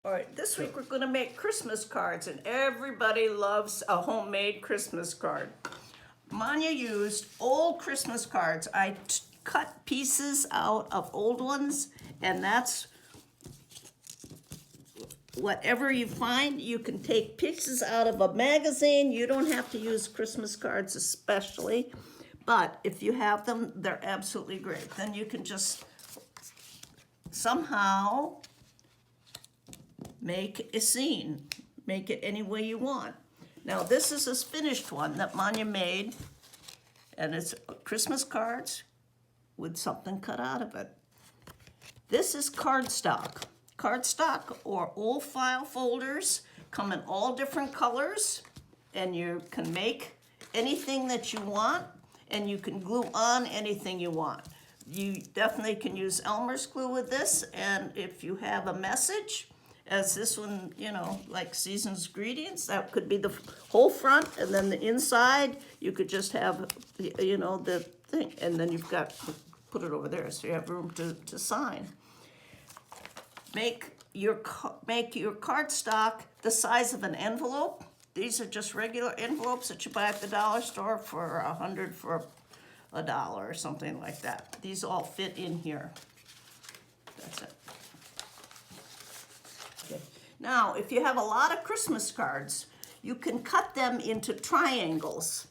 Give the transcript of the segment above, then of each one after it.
All right, this week we're going to make Christmas cards, and everybody loves a homemade Christmas card. Manya used old Christmas cards. I cut pieces out of old ones, and that's whatever you find. You can take pieces out of a magazine. You don't have to use Christmas cards especially, but if you have them, they're absolutely great. Then you can just somehow make a scene. Make it any way you want. Now this is a finished one that Manya made, and it's Christmas cards with something cut out of it. This is cardstock. Cardstock or old file folders come in all different colors, and you can make anything that you want, and you can glue on anything you want. You definitely can use Elmer's glue with this, and if you have a message, as this one, like season's greetings, that could be the whole front, and then the inside, you could just have, the thing, and then you've got, put it over there so you have room to sign. Make your cardstock the size of an envelope. These are just regular envelopes that you buy at the dollar store for $100 for $1 or something like that. These all fit in here. That's it. Okay. Now, if you have a lot of Christmas cards, you can cut them into triangles.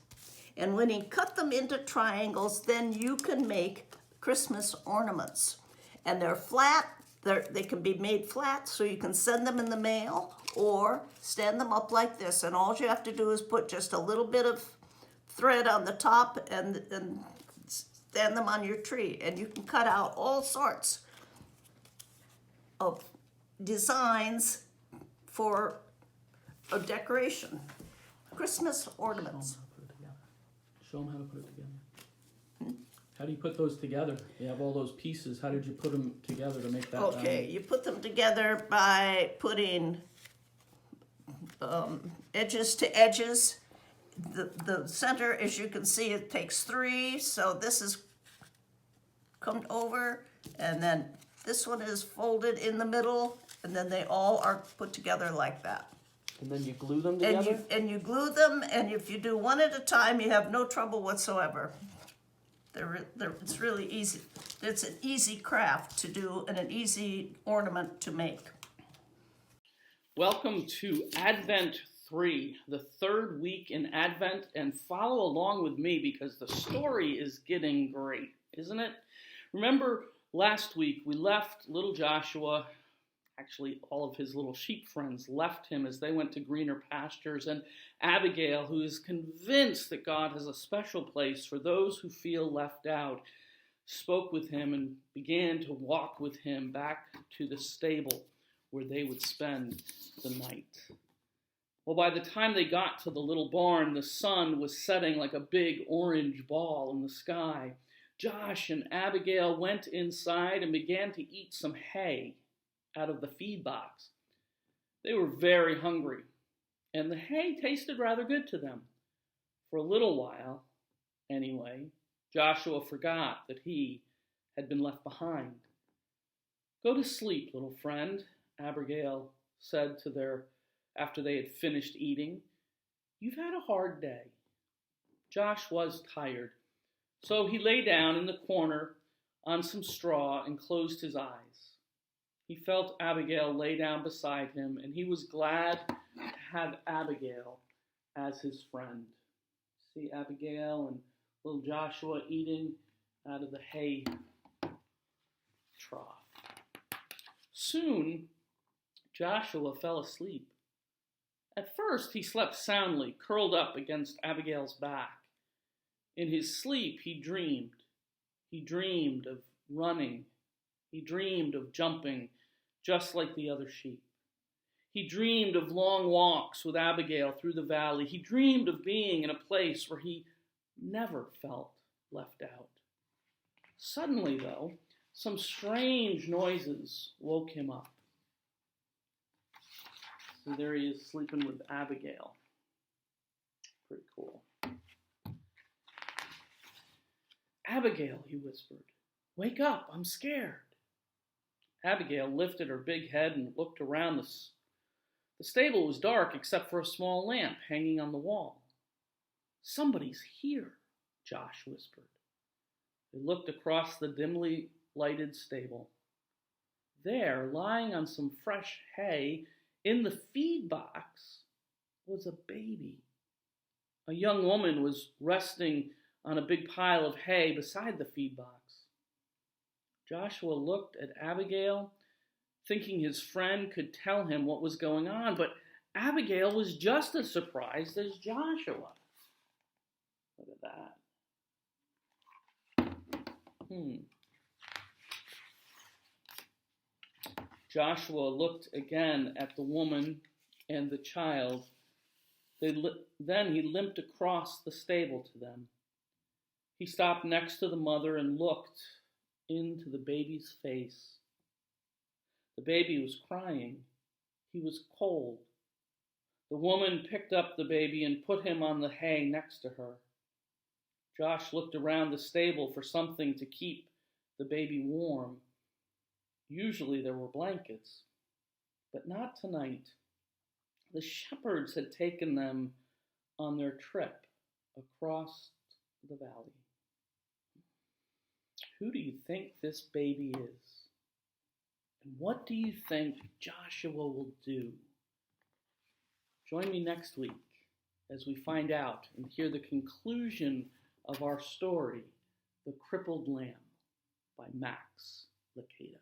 And when you cut them into triangles, then you can make Christmas ornaments. And they're flat. They can be made flat, so you can send them in the mail or stand them up like this. And all you have to do is put just a little bit of thread on the top and stand them on your tree. And you can cut out all sorts of designs for a decoration. Christmas ornaments. Show them how to put it together. How do you put those together? You have all those pieces. How did you put them together to make that? Okay, you put them together by putting edges to edges. The center, as you can see, it takes 3. So this is come over, and then this one is folded in the middle, and then they all are put together like that. And then you glue them together? And you glue them, and if you do one at a time, you have no trouble whatsoever. It's really easy. It's an easy craft to do and an easy ornament to make. Welcome to Advent 3, the third week in Advent, and follow along with me because the story is getting great, isn't it? Remember last week we left little Joshua, actually all of his little sheep friends left him as they went to greener pastures, and Abigail, who is convinced that God has a special place for those who feel left out, spoke with him and began to walk with him back to the stable where they would spend the night. Well, by the time they got to the little barn, the sun was setting like a big orange ball in the sky. Josh and Abigail went inside and began to eat some hay out of the feed box. They were very hungry, and the hay tasted rather good to them. For a little while, anyway, Joshua forgot that he had been left behind. "Go to sleep, little friend," Abigail said after they had finished eating. "You've had a hard day." Josh was tired, so he lay down in the corner on some straw and closed his eyes. He felt Abigail lay down beside him, and he was glad to have Abigail as his friend. See Abigail and little Joshua eating out of the hay trough. Soon, Joshua fell asleep. At first, he slept soundly, curled up against Abigail's back. In his sleep, he dreamed. He dreamed of running. He dreamed of jumping just like the other sheep. He dreamed of long walks with Abigail through the valley. He dreamed of being in a place where he never felt left out. Suddenly, though, some strange noises woke him up. So there he is sleeping with Abigail. Pretty cool. "Abigail," he whispered, "wake up, I'm scared." Abigail lifted her big head and looked around. The stable was dark except for a small lamp hanging on the wall. "Somebody's here," Josh whispered. They looked across the dimly lighted stable. There, lying on some fresh hay in the feed box, was a baby. A young woman was resting on a big pile of hay beside the feed box. Joshua looked at Abigail, thinking his friend could tell him what was going on, but Abigail was just as surprised as Joshua. Look at that. Joshua looked again at the woman and the child. Then he limped across the stable to them. He stopped next to the mother and looked into the baby's face. The baby was crying. He was cold. The woman picked up the baby and put him on the hay next to her. Josh looked around the stable for something to keep the baby warm. Usually there were blankets, but not tonight. The shepherds had taken them on their trip across the valley. Who do you think this baby is? And what do you think Joshua will do? Join me next week as we find out and hear the conclusion of our story, The Crippled Lamb by Max Lucado.